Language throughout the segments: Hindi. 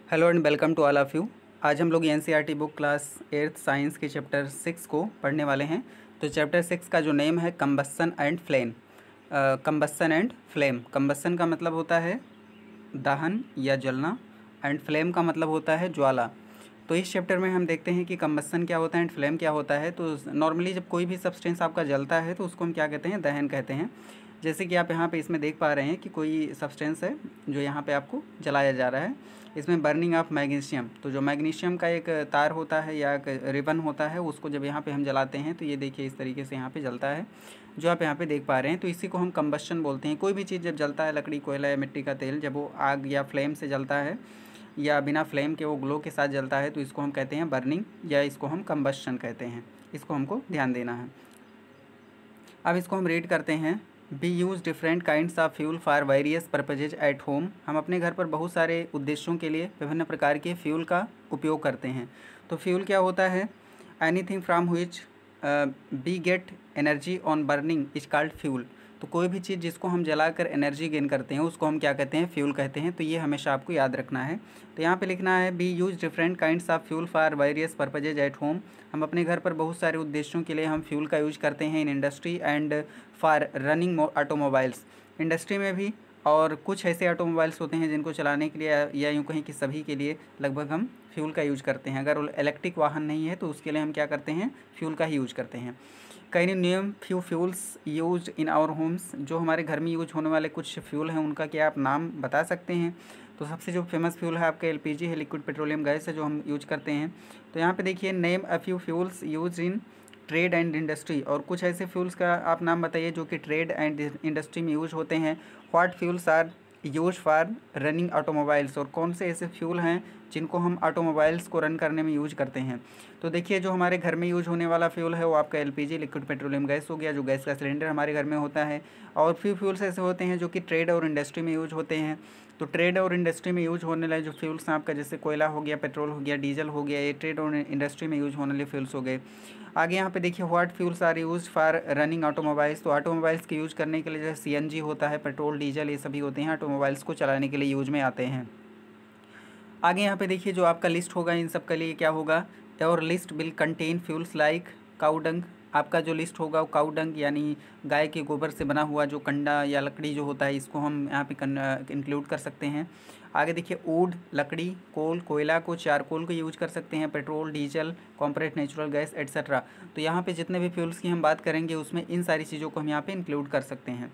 Hello and welcome to all of you. आज हम लोग NCERT book class 8th science के चैप्टर 6 को पढ़ने वाले हैं। तो चैप्टर 6 का जो नेम है combustion and flame. Combustion and flame. Combustion का मतलब होता है दहन या जलना, एंड फ्लेम का मतलब होता है ज्वाला। तो इस चैप्टर में हम देखते हैं कि कंबस्सन क्या होता है एंड फ्लेम क्या होता है। तो नॉर्मली जब कोई भी सब्सटेंस आपका जलता है तो उसको हम क्या कहते हैं, दहन कहते हैं। जैसे कि आप यहाँ पे इसमें देख पा रहे हैं कि कोई सब्सटेंस है जो यहाँ पे आपको जलाया जा रहा है। इसमें बर्निंग ऑफ मैग्नीशियम, तो जो मैग्नीशियम का एक तार होता है या एक रिबन होता है, उसको जब यहाँ पे हम जलाते हैं तो ये देखिए इस तरीके से यहाँ पे जलता है, जो आप यहाँ पे देख पा रहे हैं। तो इसी को हम कंबस्शन बोलते हैं। कोई भी चीज़ जब जलता है, लकड़ी, कोयला या मिट्टी का तेल, जब वो आग या फ्लेम से जलता है या बिना फ्लेम के वो ग्लो के साथ जलता है, तो इसको हम कहते हैं बर्निंग या इसको हम कंबस्शन कहते हैं। इसको हमको ध्यान देना है। अब इसको हम रीड करते हैं। We use different kinds of fuel for various purposes at home. हम अपने घर पर बहुत सारे उद्देश्यों के लिए विभिन्न प्रकार के फ्यूल का उपयोग करते हैं। तो फ्यूल क्या होता है? Anything from which we get energy on burning is called fuel. तो कोई भी चीज़ जिसको हम जलाकर एनर्जी गेन करते हैं उसको हम क्या कहते हैं? फ्यूल कहते हैं। तो ये हमेशा आपको याद रखना है। तो यहाँ पे लिखना है we use different kinds of fuel for various purposes at home. हम अपने घर पर बहुत सारे उद्देश्यों के लिए हम फ्यूल का यूज करते हैं। In industry and for running automobiles. Industry में भी, और कुछ ऐसे ऑटोमोबाइल्स होते हैं जिनको चलाने के लिए या यूँ कहीं कि सभी के लिए लगभग हम फ्यूल का यूज करते हैं। अगर इलेक्ट्रिक वाहन नहीं है तो उसके लिए हम क्या करते हैं? फ्यूल का ही यूज करते हैं। कई नियम few fuels used in our homes. जो हमारे घर में यूज होने वाले कुछ फ्यूल हैं उनका क्या आप नाम बता सकते हैं? तो सबसे जो फेमस फ्यूल है आपका एलपीजी है, लिक्विड पेट्रोलियम गैस है, जो हम यूज करते हैं। तो यहाँ पे देखिए name a few fuels used in trade and industry. और कुछ ऐसे फ्यूल्स का आप नाम बताइए जो कि ट्रेड एंड इंडस्ट्री में यूज होते हैं। What fuels are used for running automobiles. और कौन से ऐसे फ्यूल हैं जिनको हम ऑटोमोबाइल्स को रन करने में यूज करते हैं? तो देखिए जो हमारे घर में यूज होने वाला फ्यूल है वो आपका एलपीजी, लिक्विड पेट्रोलियम गैस हो गया, जो गैस का सिलेंडर हमारे घर में होता है। और फ्यू फ्यूल्स ऐसे होते हैं जो कि ट्रेड और इंडस्ट्री में यूज होते हैं। तो ट्रेड और इंडस्ट्री में यूज होने वाले जो फ्यूल्स हैं आपका, जैसे कोयला हो गया, पेट्रोल हो गया, डीजल हो गया, ये ट्रेड और इंडस्ट्री में यूज होने वाले फ्यूल्स हो गए। आगे यहाँ पे देखिए what fuels are used for running automobiles. तो ऑटोमोबाइल्स के यूज करने के लिए जैसे सीएनजी होता है, पेट्रोल, डीजल, ये सभी होते हैं, ऑटोमोबाइल्स को चलाने के लिए यूज में आते हैं। आगे यहाँ पे देखिए जो आपका लिस्ट होगा इन सब के लिए क्या होगा? और list will contain fuels like cow dung. आपका जो लिस्ट होगा वो काउडंग यानी गाय के गोबर से बना हुआ जो कंडा या लकड़ी जो होता है, इसको हम यहाँ पे इंक्लूड कर सकते हैं। आगे देखिए वुड, लकड़ी, कोल, कोयला को, चारकोल को यूज कर सकते हैं, petrol, diesel, compressed natural gas etcetera. तो यहाँ पे जितने भी फ्यूल्स की हम बात करेंगे उसमें इन सारी चीज़ों को हम यहाँ पे इंक्लूड कर सकते हैं।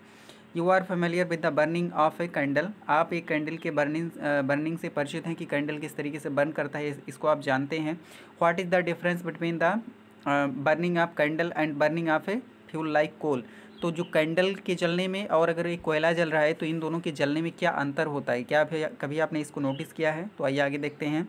You are familiar with the burning of a candle. आप एक कैंडल के बर्निंग से परिचित हैं कि कैंडल किस तरीके से बर्न करता है, इसको आप जानते हैं। What is the difference between the burning of candle and burning of a fuel like coal. तो जो कैंडल के जलने में और अगर एक कोयला जल रहा है तो इन दोनों के जलने में क्या अंतर होता है? क्या कभी आपने इसको नोटिस किया है? तो आइए आगे देखते हैं।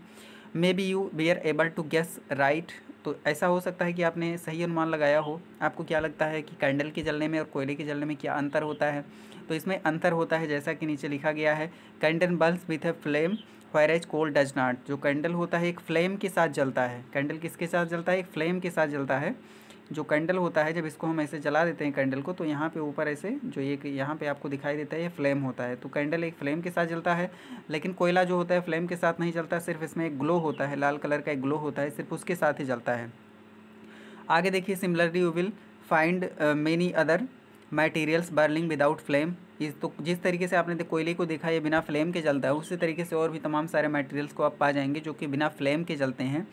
Maybe you we are able to guess right. तो ऐसा हो सकता है कि आपने सही अनुमान लगाया हो। आपको क्या लगता है कि कैंडल के जलने में और कोयले के जलने में क्या अंतर होता है? तो इसमें अंतर होता है जैसा कि नीचे लिखा गया है, candle burns with a flame whereas coal does not. जो कैंडल होता है एक फ्लेम के साथ जलता है। कैंडल किसके साथ जलता है? एक फ्लेम के साथ जलता है। जो कैंडल होता है जब इसको हम ऐसे जला देते हैं कैंडल को, तो यहाँ पे ऊपर ऐसे जो एक यहाँ पे आपको दिखाई देता है ये फ्लेम होता है। तो कैंडल एक फ्लेम के साथ जलता है, लेकिन कोयला जो होता है फ्लेम के साथ नहीं जलता, सिर्फ इसमें एक ग्लो होता है, लाल कलर का एक ग्लो होता है, सिर्फ उसके साथ ही जलता है। आगे देखिए similarly you will find many other materials burning without flame. इस तो जिस तरीके से आपने कोयले को देखा ये बिना फ्लेम के जलता है, उसी तरीके से और भी तमाम सारे मटेरियल्स को आप पा जाएंगे जो कि बिना फ्लेम के जलते हैं।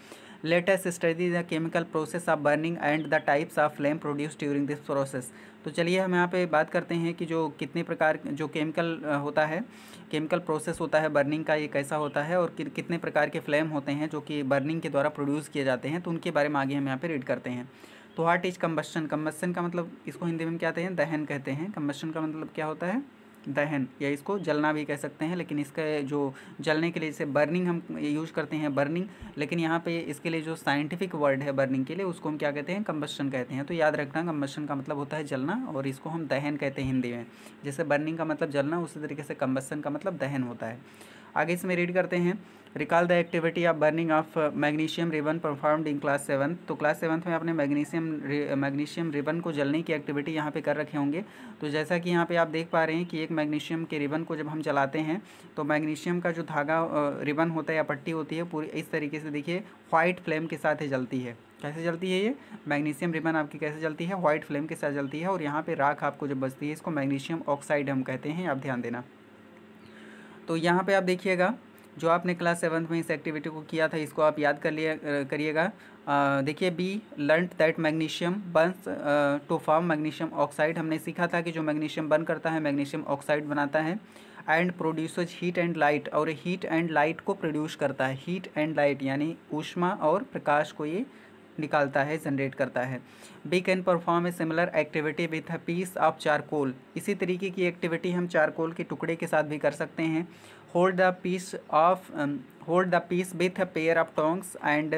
Let us study the chemical process of burning and the types of flame produce during this process. तो चलिए हम यहाँ पे बात करते हैं कि जो कितने प्रकार जो केमिकल होता है, केमिकल प्रोसेस होता है बर्निंग का, ये कैसा होता है और कितने प्रकार के फ्लेम होते हैं जो कि बर्निंग के द्वारा प्रोड्यूस किए जाते हैं। तो उनके बारे में आगे हम यहाँ पे रीड करते हैं। तो व्हाट इज कंबस्शन। कंबस्शन का मतलब इसको हिंदी में क्या कहते हैं? दहन कहते हैं। कंबस्शन का मतलब क्या होता है? दहन, या इसको जलना भी कह सकते हैं। लेकिन इसका जो जलने के लिए जैसे बर्निंग हम यूज करते हैं बर्निंग, लेकिन यहाँ पे इसके लिए जो साइंटिफिक वर्ड है बर्निंग के लिए उसको हम क्या कहते हैं? कंबस्शन कहते हैं। तो याद रखना कंबस्शन का मतलब होता है जलना और इसको हम दहन कहते हैं हिंदी में। जैसे बर्निंग का मतलब जलना, उसी तरीके से कंबस्शन का मतलब दहन होता है। आगे इसमें रीड करते हैं। Recall the activity of burning of magnesium ribbon performed in class 7। तो क्लास 7 में आपने मैग्नीशियम रिबन को जलने की एक्टिविटी यहाँ पे कर रखे होंगे। तो जैसा कि यहाँ पे आप देख पा रहे हैं कि एक मैग्नीशियम के रिबन को जब हम जलाते हैं तो मैग्नीशियम का जो धागा रिबन होता है या पट्टी होती है पूरी इस तरीके से देखिए वाइट फ्लेम के साथ ही जलती है। कैसे जलती है ये मैग्नीशियम रिबन आपकी कैसे जलती है, वाइट फ्लेम के साथ जलती है। और यहाँ पे राख आपको जब बचती है इसको मैग्नीशियम ऑक्साइड हम कहते हैं, आप ध्यान देना। तो यहाँ पे आप देखिएगा जो आपने क्लास 7 में इस एक्टिविटी को किया था इसको आप याद करिएगा। देखिए we learn that magnesium burns to form magnesium oxide. हमने सीखा था कि जो मैग्नीशियम बर्न करता है मैग्नीशियम ऑक्साइड बनाता है। And produces heat and light, और हीट एंड लाइट को प्रोड्यूस करता है। हीट एंड लाइट यानी ऊष्मा और प्रकाश को ये निकालता है, जनरेट करता है। We can perform a similar activity with a piece of charcoal. इसी तरीके की एक्टिविटी हम चारकोल के टुकड़े के साथ भी कर सकते हैं। Hold the piece with a pair of tongs and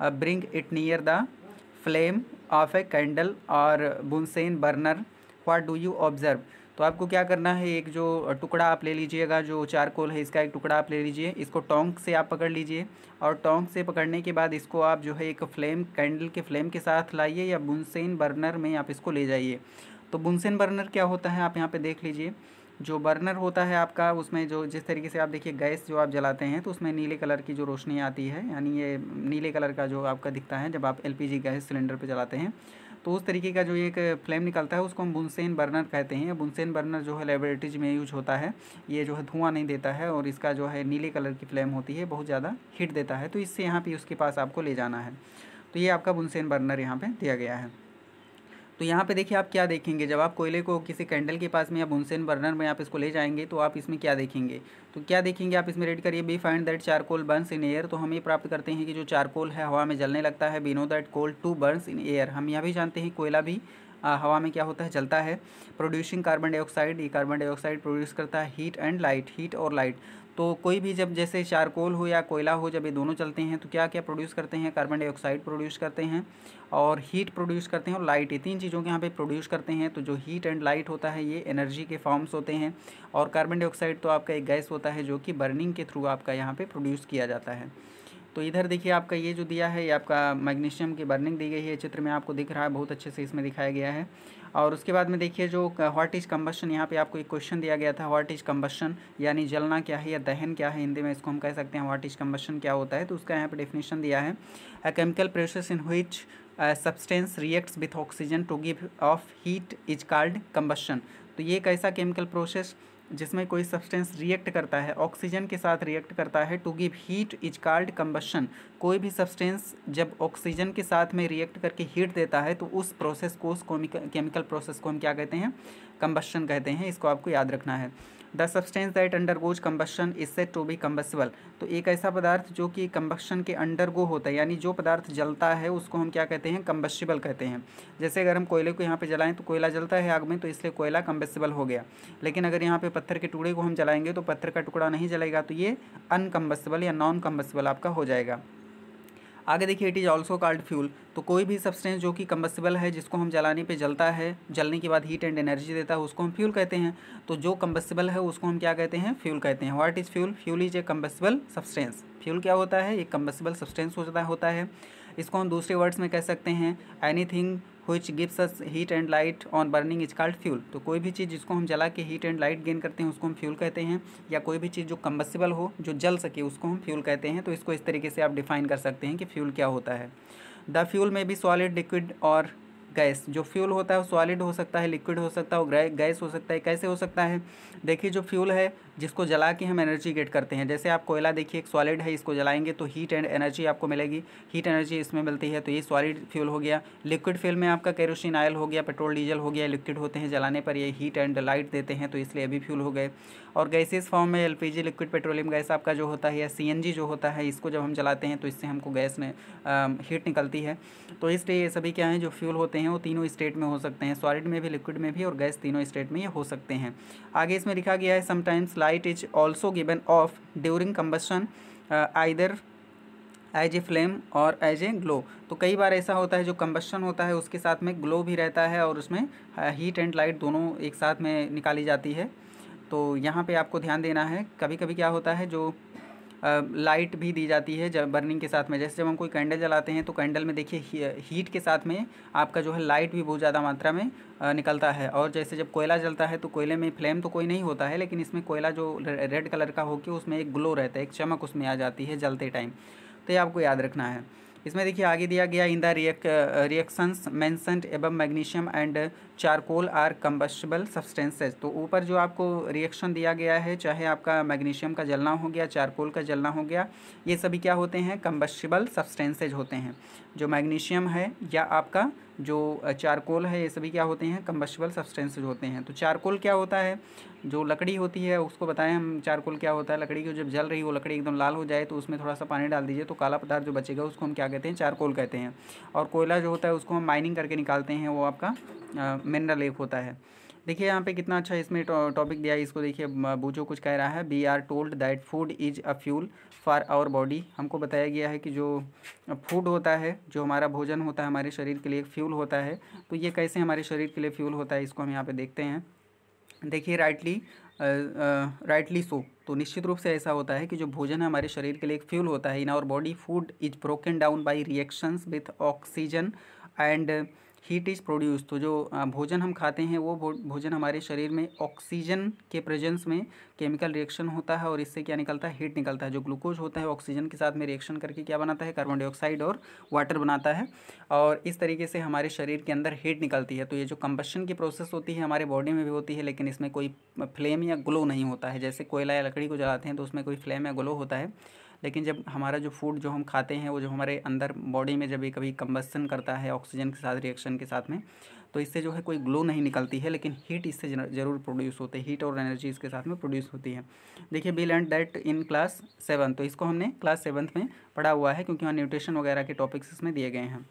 bring it near the flame of a candle और Bunsen burner. What do you observe. तो आपको क्या करना है, एक जो टुकड़ा आप ले लीजिएगा, जो चारकोल है इसका एक टुकड़ा आप ले लीजिए, इसको टोंक से आप पकड़ लीजिए और टोंक से पकड़ने के बाद इसको आप जो है एक फ्लेम कैंडल के फ्लेम के साथ लाइए या बुनसेन बर्नर में आप इसको ले जाइए। तो बुनसेन बर्नर क्या होता है आप यहाँ पे देख लीजिए। जो बर्नर होता है आपका उसमें जो जिस तरीके से आप देखिए गैस जो आप जलाते हैं तो उसमें नीले कलर की जो रोशनी आती है, यानी ये नीले कलर का जो आपका दिखता है जब आप एलपीजी गैस सिलेंडर पे जलाते हैं तो उस तरीके का जो एक फ्लेम निकलता है उसको हम बुनसेन बर्नर कहते हैं। बुनसेन बर्नर जो है लेबोरेटरीज में यूज होता है। ये जो है धुआं नहीं देता है और इसका जो है नीले कलर की फ्लेम होती है, बहुत ज़्यादा हीट देता है। तो इससे यहाँ पे उसके पास आपको ले जाना है। तो ये आपका बुनसेन बर्नर यहाँ पे दिया गया है। तो यहाँ पे देखिए आप क्या देखेंगे, जब आप कोयले को किसी कैंडल के पास में या बुनसेन बर्नर में आप इसको ले जाएंगे तो आप इसमें क्या देखेंगे। तो क्या देखेंगे आप इसमें रेड करिए। We find that charcoal burns in air. तो हम ये प्राप्त करते हैं कि जो चारकोल है हवा में जलने लगता है। We know that coal too burns in air. हम यह भी जानते हैं कोयला भी हवा में क्या होता है, जलता है। प्रोड्यूसिंग कार्बन डाइऑक्साइड, ये कार्बन डाइऑक्साइड प्रोड्यूस करता है हीट एंड लाइट, हीट और लाइट। तो कोई भी जब जैसे चारकोल हो या कोयला हो जब ये दोनों चलते हैं तो क्या क्या प्रोड्यूस करते हैं, कार्बन डाइऑक्साइड प्रोड्यूस करते हैं और हीट प्रोड्यूस करते हैं और लाइट, ये तीन चीज़ों के यहाँ पे प्रोड्यूस करते हैं। तो जो हीट एंड लाइट होता है ये एनर्जी के फॉर्म्स होते हैं और कार्बन डाइऑक्साइड तो आपका एक गैस होता है जो कि बर्निंग के थ्रू आपका यहाँ पे प्रोड्यूस किया जाता है। तो इधर देखिए आपका ये जो दिया है ये आपका मैग्नीशियम की बर्निंग दी गई है, चित्र में आपको दिख रहा है, बहुत अच्छे से इसमें दिखाया गया है। और उसके बाद में देखिए जो व्हाट इज कम्बशन, यहाँ पे आपको एक क्वेश्चन दिया गया था, व्हाट इज कम्बशन यानी जलना क्या है या दहन क्या है, हिंदी में इसको हम कह सकते हैं व्हाट इज कम्बशन क्या होता है। तो उसका यहाँ पे डेफिनेशन दिया है, a chemical process in which substance reacts with oxygen to give off heat is called combustion. तो ये एक ऐसा केमिकल प्रोसेस जिसमें कोई सब्सटेंस रिएक्ट करता है, ऑक्सीजन के साथ रिएक्ट करता है, to give heat is called combustion. कोई भी सब्सटेंस जब ऑक्सीजन के साथ में रिएक्ट करके हीट देता है तो उस प्रोसेस को, उस केमिकल प्रोसेस को हम क्या कहते हैं, कम्बशन कहते हैं। इसको आपको याद रखना है। The substance that undergoes combustion is said to be combustible. तो एक ऐसा पदार्थ जो कि कम्बशन के अंडरगो होता है, यानी जो पदार्थ जलता है उसको हम क्या कहते हैं, कम्बसिबल कहते हैं। जैसे अगर हम कोयले को यहाँ पे जलाएं तो कोयला जलता है आग में, तो इसलिए कोयला कम्बसिबल हो गया। लेकिन अगर यहाँ पे पत्थर के टुकड़े को हम जलाएंगे तो पत्थर का टुकड़ा नहीं जलेगा, तो ये अनकम्बसिबल या नॉन कम्बसिबल आपका हो जाएगा। आगे देखिए, it is also called fuel. तो कोई भी सब्सटेंस जो कि कम्बसिबल है, जिसको हम जलाने पे जलता है, जलने के बाद हीट एंड एनर्जी देता है, उसको हम फ्यूल कहते हैं। तो जो कम्बसिबल है उसको हम क्या कहते हैं, फ्यूल कहते हैं। What is fuel, fuel is a combustible substance. Fuel क्या होता है, एक कम्बसिबल सब्सटेंस होता है। इसको हम दूसरे वर्ड्स में कह सकते हैं, anything which gives us heat and light on burning is called fuel। तो कोई भी चीज़ जिसको हम जला के हीट एंड लाइट गेन करते हैं उसको हम फ्यूल कहते हैं, या कोई भी चीज़ जो कम्बसिबल हो, जो जल सके, उसको हम फ्यूल कहते हैं। तो इसको इस तरीके से आप डिफाइन कर सकते हैं कि फ्यूल क्या होता है। द फ्यूल में भी सॉलिड, लिक्विड और गैस। जो फ्यूल होता है वो सॉलिड हो सकता है, लिक्विड हो सकता है और गैस हो सकता है। कैसे हो सकता है, देखिए जो फ्यूल है जिसको जला के हम एनर्जी गेट करते हैं, जैसे आप कोयला देखिए एक सॉलिड है, इसको जलाएंगे तो हीट एंड एनर्जी आपको मिलेगी, हीट एनर्जी इसमें मिलती है, तो ये सॉलिड फ्यूल हो गया। लिक्विड फ्यूल में आपका केरोसिन ऑयल हो गया, पेट्रोल डीजल हो गया, लिक्विड होते हैं, जलाने पर ये हीट एंड लाइट देते हैं, तो इसलिए अभी फ्यूल हो गए। और गैसेस फॉर्म में एलपीजी, लिक्विड पेट्रोलियम गैस आपका जो होता है, या सीएनजी जो होता है, इसको जब हम जलाते हैं तो इससे हमको गैस में हीट निकलती है। तो इसलिए ये सभी क्या हैं, जो फ्यूल होते हैं वो तीनों स्टेट में हो सकते हैं, सॉलिड में भी, लिक्विड में भी और गैस, तीनों स्टेट में ये हो सकते हैं। आगे इसमें लिखा गया है, sometimes light is also given off during combustion either as a flame और एज ए ग्लो। तो कई बार ऐसा होता है जो कम्बशन होता है उसके साथ में ग्लो भी रहता है और उसमें हीट एंड लाइट दोनों एक साथ में निकाली जाती है। तो यहाँ पे आपको ध्यान देना है, कभी कभी क्या होता है जो लाइट भी दी जाती है जब बर्निंग के साथ में। जैसे जब हम कोई कैंडल जलाते हैं तो कैंडल में देखिए हीट के साथ में आपका जो है लाइट भी बहुत ज़्यादा मात्रा में निकलता है। और जैसे जब कोयला जलता है तो कोयले में फ्लेम तो कोई नहीं होता है, लेकिन इसमें कोयला जो रेड कलर का होकर उसमें एक ग्लो रहता है, एक चमक उसमें आ जाती है जलते टाइम। तो ये आपको याद रखना है। इसमें देखिए आगे दिया गया in the reactions mentioned above magnesium and charcoal are combustible substances. तो ऊपर जो आपको रिएक्शन दिया गया है, चाहे आपका मैग्नीशियम का जलना हो गया, चारकोल का जलना हो गया, ये सभी क्या होते हैं? कंबस्टिबल सब्सटेंसेज होते हैं। जो मैग्नीशियम है या आपका जो चारकोल है, ये सभी क्या होते हैं? कंबस्टिबल सब्सटेंसेज होते हैं। तो चारकोल क्या होता है? जो लकड़ी होती है उसको बताएं हम, चारकोल क्या होता है। लकड़ी की जब जल रही हो, लकड़ी एकदम लाल हो जाए तो उसमें थोड़ा सा पानी डाल दीजिए, तो काला पदार्थ जो बचेगा उसको हम क्या कहते हैं? चारकोल कहते हैं। और कोयला जो होता है उसको हम माइनिंग करके निकालते हैं, वो आपका मिनरल एक होता है। देखिए यहाँ पे कितना अच्छा इसमें टॉपिक दिया है। इसको देखिए, बूझो कुछ कह रहा है, we are told that food is a fuel for our body. हमको बताया गया है कि जो फूड होता है, जो हमारा भोजन होता है, हमारे शरीर के लिए एक फ्यूल होता है। तो ये कैसे हमारे शरीर के लिए फ्यूल होता है, इसको हम यहाँ पे देखते हैं। देखिए राइटली सो, तो निश्चित रूप से ऐसा होता है कि जो भोजन है हमारे शरीर के लिए एक फ्यूल होता है। In our body food is broken down by reactions with oxygen and heat is produce. तो जो भोजन हम खाते हैं वो भोजन हमारे शरीर में ऑक्सीजन के प्रेजेंस में केमिकल रिएक्शन होता है और इससे क्या निकलता है? हीट निकलता है। जो ग्लूकोज होता है ऑक्सीजन के साथ में रिएक्शन करके क्या बनाता है? कार्बन डाइऑक्साइड और वाटर बनाता है, और इस तरीके से हमारे शरीर के अंदर हीट निकलती है। तो ये जो कंबशन की प्रोसेस होती है हमारे बॉडी में भी होती है, लेकिन इसमें कोई फ्लेम या ग्लो नहीं होता है। जैसे कोयला या लकड़ी को जलाते हैं तो उसमें कोई फ्लेम या ग्लो होता है, लेकिन जब हमारा जो फूड जो हम खाते हैं वो जो हमारे अंदर बॉडी में जब ये कभी कंबसन करता है ऑक्सीजन के साथ रिएक्शन के साथ में, तो इससे जो है कोई ग्लो नहीं निकलती है, लेकिन हीट इससे ज़रूर प्रोड्यूस होते हैं। हीट और एनर्जी इसके साथ में प्रोड्यूस होती है। देखिए we learn that in class 7, तो इसको हमने क्लास 7th में पढ़ा हुआ है, क्योंकि वहाँ न्यूट्रिशन वगैरह के टॉपिक्स इसमें दिए गए हैं।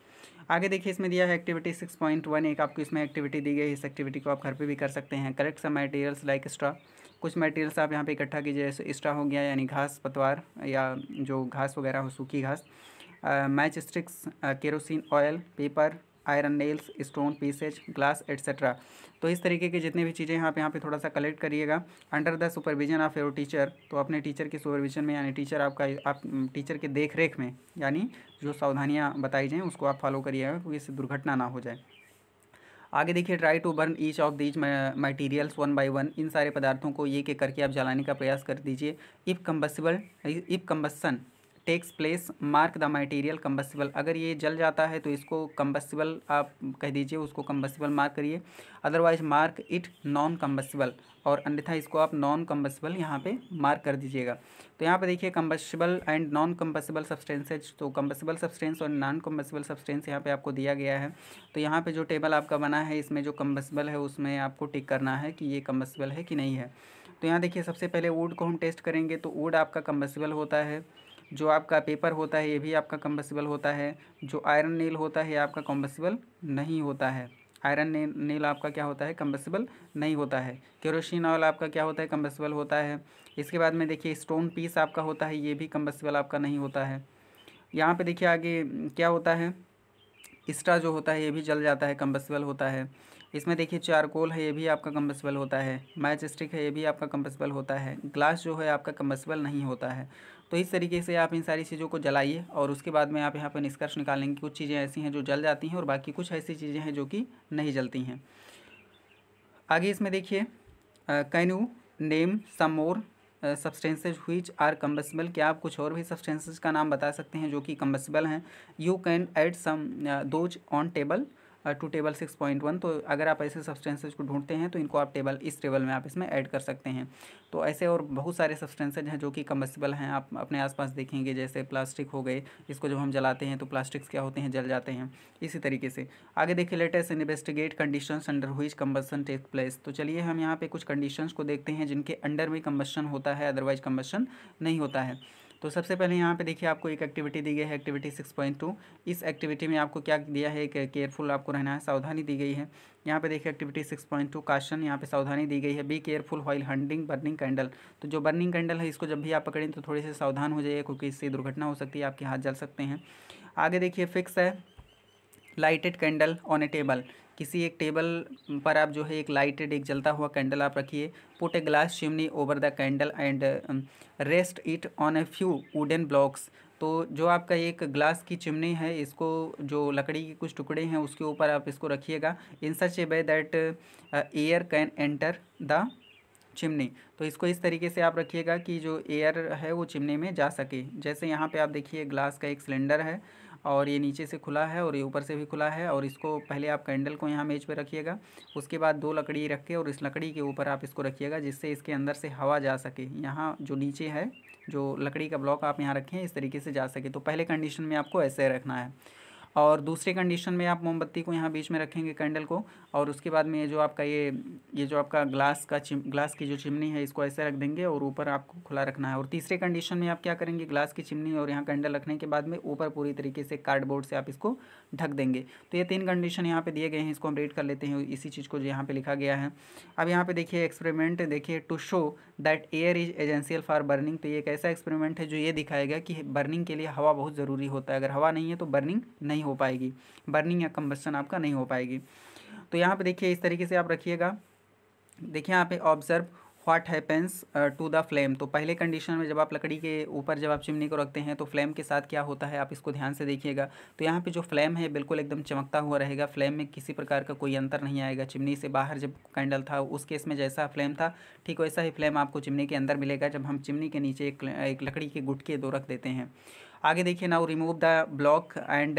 आगे देखिए इसमें दिया है एक्टिविटी 6.1, एक आपको इसमें एक्टिविटी दी गई है। इस एक्टिविटी को आप घर पे भी कर सकते हैं। Collect some materials like straw. कुछ मटेरियल्स आप यहाँ पे इकट्ठा कीजिए, जैसे स्ट्रॉ हो गया यानी घास पतवार या जो घास वगैरह हो, सूखी घास, match sticks, kerosene oil, paper, iron nails, stone pieces, glass etcetera. तो इस तरीके की जितनी भी चीज़ें यहाँ पे थोड़ा सा कलेक्ट करिएगा under the supervision of your teacher. तो अपने टीचर के सुपरविजन में, यानी टीचर आप टीचर के देख रेख में, यानी जो सावधानियाँ बताई जाएँ उसको आप फॉलो करिएगा, क्योंकि इससे दुर्घटना ना हो जाए। आगे देखिए try to burn each of these materials one by one. इन सारे पदार्थों को एक एक करके आप जलाने का प्रयास कर दीजिए। If combustion takes place mark the material combustible. अगर ये जल जाता है तो इसको कम्बस्टिबल आप कह दीजिए, उसको कम्बस्टिबल मार्क करिए। Otherwise mark it non combustible, और अन्यथा इसको आप नॉन कम्बस्टिबल यहाँ पे मार्क कर दीजिएगा। तो यहाँ पे देखिए combustible and non combustible substances, तो कम्बस्टिबल सब्सटेंस और नॉन कम्बस्टिबल सब्सटेंस यहाँ पे आपको दिया गया है। तो यहाँ पे जो टेबल आपका बना है इसमें जो कम्बस्टिबल है उसमें आपको टिक करना है कि ये कम्बस्टिबल है कि नहीं है। तो यहाँ देखिए सबसे पहले वुड को हम टेस्ट करेंगे, तो वुड आपका कम्बस्टिबल होता है। जो आपका पेपर होता है ये भी आपका कम्बस्टिबल होता है। जो आयरन नील होता है आपका कम्बस्टिबल नहीं होता है। आयरन नील आपका क्या होता है? कम्बस्टिबल नहीं होता है। केरोसिन ऑयल आपका क्या होता है? कम्बस्टिबल होता है। इसके बाद में देखिए स्टोन पीस आपका होता है, ये भी कम्बस्टिबल आपका नहीं होता है। यहाँ पे देखिए आगे क्या होता है? स्ट्रॉ जो होता है ये भी जल जाता है, कम्बस्टिबल होता है। इसमें देखिए चारकोल है, ये भी आपका कम्बस्टिबल होता है। मैच स्टिक है, ये भी आपका कम्बस्टिबल होता है। ग्लास जो है आपका कम्बस्टिबल नहीं होता है। तो इस तरीके से आप इन सारी चीज़ों को जलाइए, और उसके बाद में आप यहाँ पर निष्कर्ष निकालेंगे। कुछ चीज़ें ऐसी हैं जो जल जाती हैं और बाकी कुछ ऐसी चीज़ें हैं जो कि नहीं जलती हैं। आगे इसमें देखिए can you name some more substances which are combustible. क्या आप कुछ और भी सब्सटेंसेज का नाम बता सकते हैं जो कि कम्बस्टिबल हैं? You can add some those on table to table 6.1। तो अगर आप ऐसे सब्सटेंसेज को ढूंढते हैं तो इनको आप इस टेबल में आप इसमें ऐड कर सकते हैं। तो ऐसे और बहुत सारे सब्सटेंसेज हैं जो कि कम्बस्टिबल हैं। आप अपने आसपास देखेंगे, जैसे प्लास्टिक हो गए, इसको जब हम जलाते हैं तो प्लास्टिक्स क्या होते हैं? जल जाते हैं। इसी तरीके से आगे देखिए let us investigate conditions under which combustion take place. तो चलिए हम यहाँ पे कुछ कंडीशंस को देखते हैं जिनके अंडर में कम्बशन होता है, अदरवाइज कम्बशन नहीं होता है। तो सबसे पहले यहाँ पे देखिए आपको एक एक्टिविटी दी गई है, एक्टिविटी 6.2। इस एक्टिविटी में आपको क्या दिया है? एक केयरफुल आपको रहना है, सावधानी दी गई है। यहाँ पे देखिए एक्टिविटी 6.2 क्वेश्चन, यहाँ पे सावधानी दी गई है, be careful while hunting burning candle. तो जो बर्निंग कैंडल है इसको जब भी आप पकड़ें तो थोड़े से सावधान हो जाइए, क्योंकि इससे दुर्घटना हो सकती है, आपके हाथ जल सकते हैं। आगे देखिए फिक्स है lighted candle on A table, किसी एक टेबल पर आप जो है एक लाइटेड एक जलता हुआ कैंडल आप रखिए। Put a glass chimney over the candle and rest it on a few wooden blocks. तो जो आपका एक ग्लास की चिमनी है, इसको जो लकड़ी के कुछ टुकड़े हैं उसके ऊपर आप इसको रखिएगा। In such a way that air can enter the chimney. तो इसको इस तरीके से आप रखिएगा कि जो एयर है वो चिमनी में जा सके। जैसे यहाँ पे आप देखिए ग्लास का एक सिलेंडर है और ये नीचे से खुला है और ये ऊपर से भी खुला है, और इसको पहले आप कैंडल को यहाँ मेज पे रखिएगा। उसके बाद दो लकड़ी रख के और इस लकड़ी के ऊपर आप इसको रखिएगा जिससे इसके अंदर से हवा जा सके। यहाँ जो नीचे है जो लकड़ी का ब्लॉक आप यहाँ रखें इस तरीके से जा सके। तो पहले कंडीशन में आपको ऐसे रखना है। और दूसरी कंडीशन में आप मोमबत्ती को यहाँ बीच में रखेंगे कैंडल को, और उसके बाद में ये जो आपका ये जो आपका ग्लास की जो चिमनी है इसको ऐसे रख देंगे और ऊपर आपको खुला रखना है। और तीसरे कंडीशन में आप क्या करेंगे, ग्लास की चिमनी और यहाँ कैंडल रखने के बाद में ऊपर पूरी तरीके से कार्डबोर्ड से आप इसको ढक देंगे। तो ये 3 कंडीशन यहाँ पे दिए गए हैं, इसको हम रीड कर लेते हैं इसी चीज़ को जो यहाँ पे लिखा गया है। अब यहाँ पे देखिए एक्सपेरिमेंट देखिए, to show that air is essential for burning. तो ये एक ऐसा एक्सपेरिमेंट है जो ये दिखाएगा कि बर्निंग के लिए हवा बहुत ज़रूरी होता है। अगर हवा नहीं है तो बर्निंग नहीं हो पाएगी, बर्निंग या कंबस्शन आपका नहीं हो पाएगी। तो यहाँ पे देखिए इस तरीके से आप रखिएगा। देखिए यहाँ पे observe what happens to the flame. तो पहले कंडीशन में जब आप लकड़ी के ऊपर जब आप चिमनी को रखते हैं तो फ्लेम के साथ क्या होता है, आप इसको ध्यान से देखिएगा। तो यहाँ पे जो फ्लेम है बिल्कुल एकदम चमकता हुआ रहेगा, फ्लेम में किसी प्रकार का कोई अंतर नहीं आएगा। चिमनी से बाहर जब कैंडल था उस केस में जैसा फ्लेम था ठीक वैसा ही फ्लेम आपको चिमनी के अंदर मिलेगा जब हम चिमनी के नीचे एक लकड़ी के गुटके 2 रख देते हैं। आगे देखिए, now remove the block and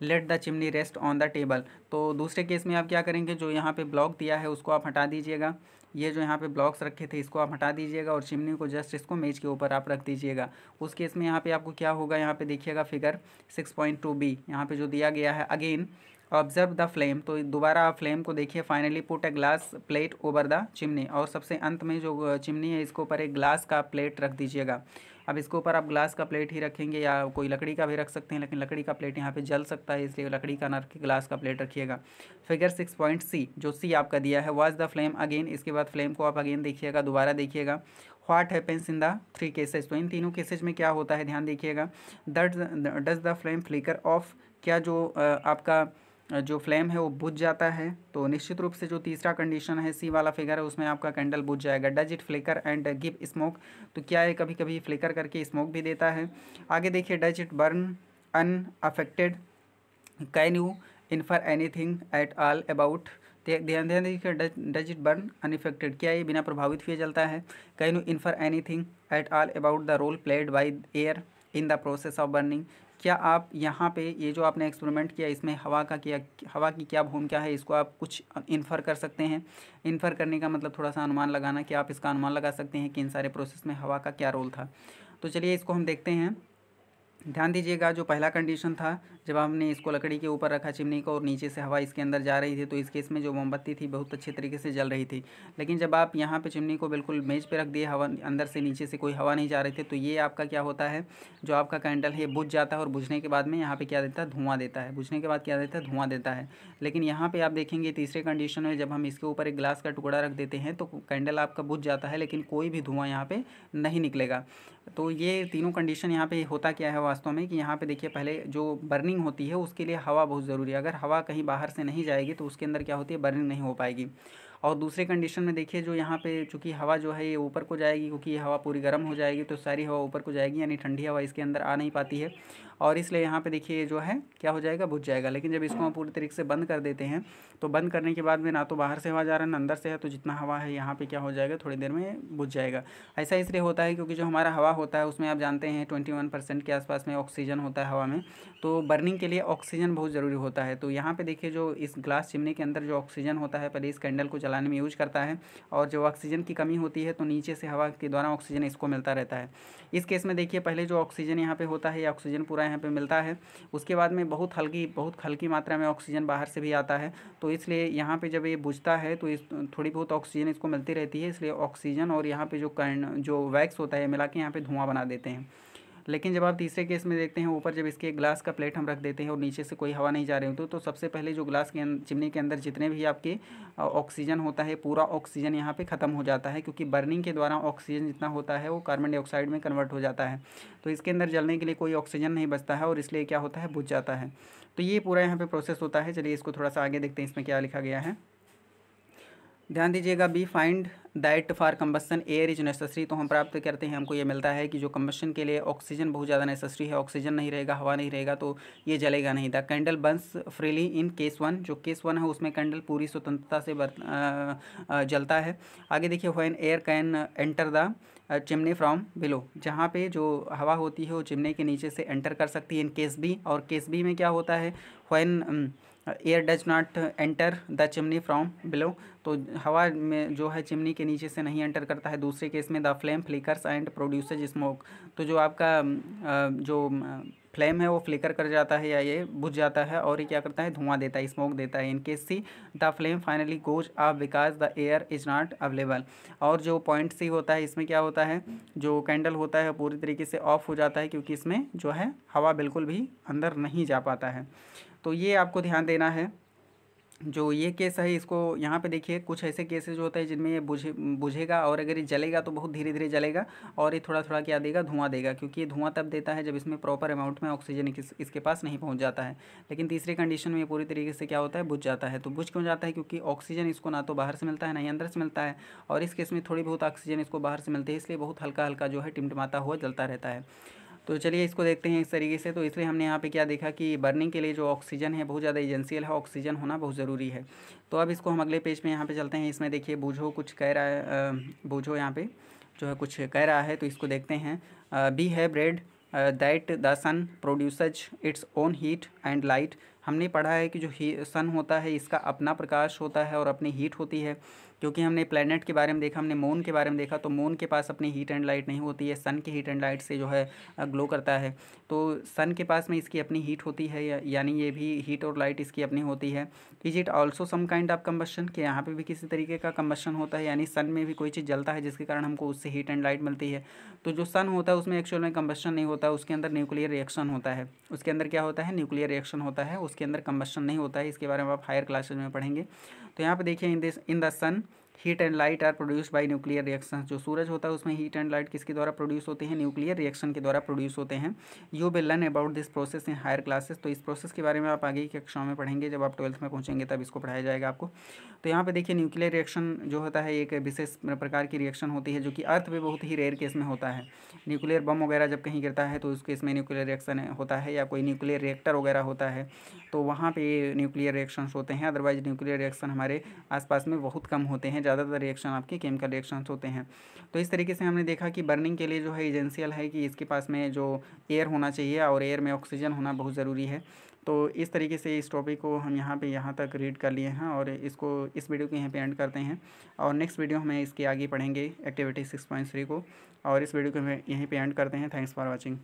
let the chimney rest on the table. तो दूसरे केस में आप क्या करेंगे, जो यहाँ पे ब्लॉक दिया है उसको आप हटा दीजिएगा। ये जो यहाँ पे ब्लॉक्स रखे थे इसको आप हटा दीजिएगा और चिमनी को जस्ट इसको मेज के ऊपर आप रख दीजिएगा। उस केस में यहाँ पे आपको क्या होगा, यहाँ पे देखिएगा फिगर 6.2b यहाँ पे जो दिया गया है। अगेन ऑब्जर्व द फ्लेम, तो दोबारा आप फ्लेम को देखिए। Finally put a glass plate over the chimney, और सबसे अंत में जो चिमनी है इसके ऊपर एक ग्लास का प्लेट रख दीजिएगा। अब इसके ऊपर आप ग्लास का प्लेट ही रखेंगे या कोई लकड़ी का भी रख सकते हैं, लेकिन लकड़ी का प्लेट यहाँ पे जल सकता है इसलिए लकड़ी का ना रख के ग्लास का प्लेट रखिएगा। फिगर 6.c जो सी आपका दिया है, वॉच द फ्लेम अगेन। इसके बाद फ्लेम को आप अगेन देखिएगा, दोबारा देखिएगा। What happens in the 3 cases, तो इन तीनों केसेज में क्या होता है ध्यान देखिएगा। Does the flame flicker off, क्या जो आपका जो फ्लेम है वो बुझ जाता है। तो निश्चित रूप से जो तीसरा कंडीशन है सी वाला फिगर है उसमें आपका कैंडल बुझ जाएगा। Does it flicker and give smoke, तो क्या है कभी कभी फ्लिकर करके स्मोक भी देता है। आगे देखिए, does it burn unaffected, can you infer anything at all about, ध्यान ध्यान देखिए, डज इट बर्न अनइफेक्टेड, क्या ये बिना प्रभावित हुए जलता है। Can you infer anything at all about the role played by air in the process of burning, क्या आप यहाँ पे ये जो आपने एक्सपेरिमेंट किया इसमें हवा की क्या भूमिका है, इसको आप कुछ इन्फर कर सकते हैं। इन्फर करने का मतलब थोड़ा सा अनुमान लगाना, कि आप इसका अनुमान लगा सकते हैं कि इन सारे प्रोसेस में हवा का क्या रोल था। तो चलिए इसको हम देखते हैं। ध्यान दीजिएगा, जो पहला कंडीशन था जब हमने इसको लकड़ी के ऊपर रखा चिमनी को और नीचे से हवा इसके अंदर जा रही थी, तो इस केस में जो मोमबत्ती थी बहुत अच्छे तरीके से जल रही थी। लेकिन जब आप यहाँ पे चिमनी को बिल्कुल मेज पे रख दिए, हवा अंदर से नीचे से कोई हवा नहीं जा रही थी, तो ये आपका क्या होता है, जो आपका कैंडल है बुझ जाता है और बुझने के बाद में यहाँ पर क्या देता है, धुआँ देता है। बुझने के बाद क्या देता है, धुआँ देता है। लेकिन यहाँ पर आप देखेंगे तीसरे कंडीशन में जब हम इसके ऊपर एक ग्लास का टुकड़ा रख देते हैं तो कैंडल आपका बुझ जाता है लेकिन कोई भी धुआँ यहाँ पर नहीं निकलेगा। तो ये तीनों कंडीशन यहाँ पे होता क्या है वास्तव में, कि यहाँ पे देखिए पहले जो बर्निंग होती है उसके लिए हवा बहुत ज़रूरी है। अगर हवा कहीं बाहर से नहीं जाएगी तो उसके अंदर क्या होती है, बर्निंग नहीं हो पाएगी। और दूसरे कंडीशन में देखिए, जो यहाँ पे चूँकि हवा जो है ये ऊपर को जाएगी, क्योंकि ये हवा पूरी गर्म हो जाएगी तो सारी हवा ऊपर को जाएगी, यानी ठंडी हवा इसके अंदर आ नहीं पाती है, और इसलिए यहाँ पे देखिए ये जो है क्या हो जाएगा, बुझ जाएगा। लेकिन जब इसको हम पूरी तरीके से बंद कर देते हैं तो बंद करने के बाद में ना तो बाहर से हवा जा रहा है ना अंदर से है, तो जितना हवा है यहाँ पे क्या हो जाएगा, थोड़ी देर में बुझ जाएगा। ऐसा इसलिए होता है क्योंकि जो हमारा हवा होता है उसमें आप जानते हैं 21% के आसपास में ऑक्सीजन होता है हवा में, तो बर्निंग के लिए ऑक्सीजन बहुत ज़रूरी होता है। तो यहाँ पे देखिए जो इस ग्लास चिमनी के अंदर जो ऑक्सीजन होता है पहले इस कैंडल को जलाने में यूज करता है, और जो ऑक्सीजन की कमी होती है तो नीचे से हवा के द्वारा ऑक्सीजन इसको मिलता रहता है। इस केस में देखिए पहले जो ऑक्सीजन यहाँ पे होता है, ये ऑक्सीजन पूरा यहाँ पे मिलता है, उसके बाद में बहुत हल्की मात्रा में ऑक्सीजन बाहर से भी आता है। तो इसलिए यहाँ पे जब ये बुझता है तो इस थोड़ी बहुत ऑक्सीजन इसको मिलती रहती है, इसलिए ऑक्सीजन और यहाँ पे जो वैक्स होता है मिला के यहाँ पे धुआं बना देते हैं। लेकिन जब आप तीसरे केस में देखते हैं, ऊपर जब इसके ग्लास का प्लेट हम रख देते हैं और नीचे से कोई हवा नहीं जा रही हो तो सबसे पहले जो ग्लास के चिमनी के अंदर जितने भी आपके ऑक्सीजन होता है, पूरा ऑक्सीजन यहाँ पे ख़त्म हो जाता है, क्योंकि बर्निंग के द्वारा ऑक्सीजन जितना होता है वो कार्बन डाइऑक्साइड में कन्वर्ट हो जाता है। तो इसके अंदर जलने के लिए कोई ऑक्सीजन नहीं बचता है और इसलिए क्या होता है, बुझ जाता है। तो ये पूरा यहाँ पे प्रोसेस होता है। चलिए इसको थोड़ा सा आगे देखते हैं, इसमें क्या लिखा गया है। ध्यान दीजिएगा, we find that for combustion air is necessary. तो हम प्राप्त करते हैं, हमको ये मिलता है कि जो कम्बस्शन के लिए ऑक्सीजन बहुत ज़्यादा नेसेसरी है, ऑक्सीजन नहीं रहेगा, हवा नहीं रहेगा तो ये जलेगा नहीं। The candle Burns freely in case 1, जो केस 1 है उसमें कैंडल पूरी स्वतंत्रता से जलता है। आगे देखिए, when air can enter the chimney from below, जहाँ पे जो हवा होती है वो चिमनी के नीचे से एंटर कर सकती है। इन केस बी, और केस बी में क्या होता है, when air does not enter the chimney from below, तो हवा में जो है चिमनी के नीचे से नहीं एंटर करता है। दूसरे केस में the flame flickers and produces smoke, तो जो आपका जो फ्लेम है वो फ्लिकर कर जाता है या ये बुझ जाता है और ये क्या करता है, धुआं देता है, स्मोक देता है। In case C, the flame finally goes up because the air is not available, और जो पॉइंट सी होता है इसमें क्या होता है, जो कैंडल होता है पूरी तरीके से ऑफ हो जाता है, क्योंकि इसमें जो है हवा बिल्कुल भी अंदर नहीं जा पाता है। तो ये आपको ध्यान देना है। जो ये केस है इसको यहाँ पे देखिए, कुछ ऐसे केसेस जो होते हैं जिनमें ये बुझेगा और अगर ये जलेगा तो बहुत धीरे धीरे जलेगा और ये थोड़ा थोड़ा क्या देगा, धुआं देगा, क्योंकि ये धुआं तब देता है जब इसमें प्रॉपर अमाउंट में ऑक्सीजन इसके पास नहीं पहुँच जाता है। लेकिन तीसरी कंडीशन में ये पूरी तरीके से क्या होता है, बुझ जाता है। तो बुझ क्यों जाता है, क्योंकि ऑक्सीजन इसको ना तो बाहर से मिलता है ना ही अंदर से मिलता है, और इस केस में थोड़ी बहुत ऑक्सीजन इसको बाहर से मिलती है, इसलिए बहुत हल्का हल्का जो है टिमटिमाता हुआ जलता रहता है। तो चलिए इसको देखते हैं इस तरीके से। तो इसलिए हमने यहाँ पे क्या देखा कि बर्निंग के लिए जो ऑक्सीजन है बहुत ज़्यादा एजेंशियल है, ऑक्सीजन होना बहुत ज़रूरी है। तो अब इसको हम अगले पेज में यहाँ पे चलते हैं। इसमें देखिए बूझो कुछ कह रहा है, बूझो यहाँ पे जो है कुछ कह रहा है, तो इसको देखते हैं। We have read that the sun produces its own heat and light. हमने पढ़ा है कि जो सन होता है इसका अपना प्रकाश होता है और अपनी हीट होती है, क्योंकि हमने प्लैनेट के बारे में देखा, हमने मून के बारे में देखा, तो मून के पास अपनी हीट एंड लाइट नहीं होती है, सन की हीट एंड लाइट से जो है ग्लो करता है। तो सन के पास में इसकी अपनी हीट होती है, यानी ये भी हीट और लाइट इसकी अपनी होती है। Is it also some kind of combustion, कि यहाँ पे भी किसी तरीके का कम्बशन होता है, यानी सन में भी कोई चीज़ जलता है जिसके कारण हमको उससे हीट एंड लाइट मिलती है। तो जो सन होता है उसमें एक्चुअल में कम्बशन नहीं होता है, उसके अंदर न्यूक्लियर रिएक्शन होता है। उसके अंदर क्या होता है, न्यूक्लियर रिएक्शन होता है, उसके अंदर कम्बशन नहीं होता है। इसके बारे में आप हायर क्लासेज में पढ़ेंगे। तो यहाँ पे देखिए, in the sun heat and light are produced by nuclear reaction. जो सूरज होता है उसमें हीट एंड लाइट किसके द्वारा प्रोड्यूस होते हैं, न्यूक्लियर रिएक्शन के द्वारा प्रोड्यूस होते हैं। You will learn about this process in higher classes. तो इस प्रोसेस के बारे में आप आगे की कक्षाओं में पढ़ेंगे, जब आप 12th में पहुंचेंगे तब इसको पढ़ाया जाएगा आपको। तो यहाँ पे देखिए, न्यूक्लियर रिएक्शन जो होता है एक विशेष प्रकार की रिएक्शन होती है, जो कि अर्थ में बहुत ही रेयर केस में होता है। न्यूक्लियर बम वगैरह जब कहीं गिरता है तो उस केस में न्यूक्लियर रिएक्शन होता है, या कोई न्यूक्लियर रिएक्टर वगैरह होता है तो वहाँ पे न्यूक्लियर रिएक्शंस होते हैं। अदरवाइज न्यूक्लियर रिएक्शन हमारे आसपास में बहुत कम होते हैं, ज़्यादातर रिएक्शन आपके केमिकल रिएक्शंस होते हैं। तो इस तरीके से हमने देखा कि बर्निंग के लिए जो है एजेंशियल है कि इसके पास में जो एयर होना चाहिए और एयर में ऑक्सीजन होना बहुत ज़रूरी है। तो इस तरीके से इस टॉपिक को हम यहाँ तक रीड कर लिए हैं और इसको इस वीडियो को यहाँ पे एंड करते हैं, और नेक्स्ट वीडियो में इसके आगे पढ़ेंगे एक्टिविटी 6.3 को, और इस वीडियो को हम यहीं पे एंड करते हैं। Thanks for watching.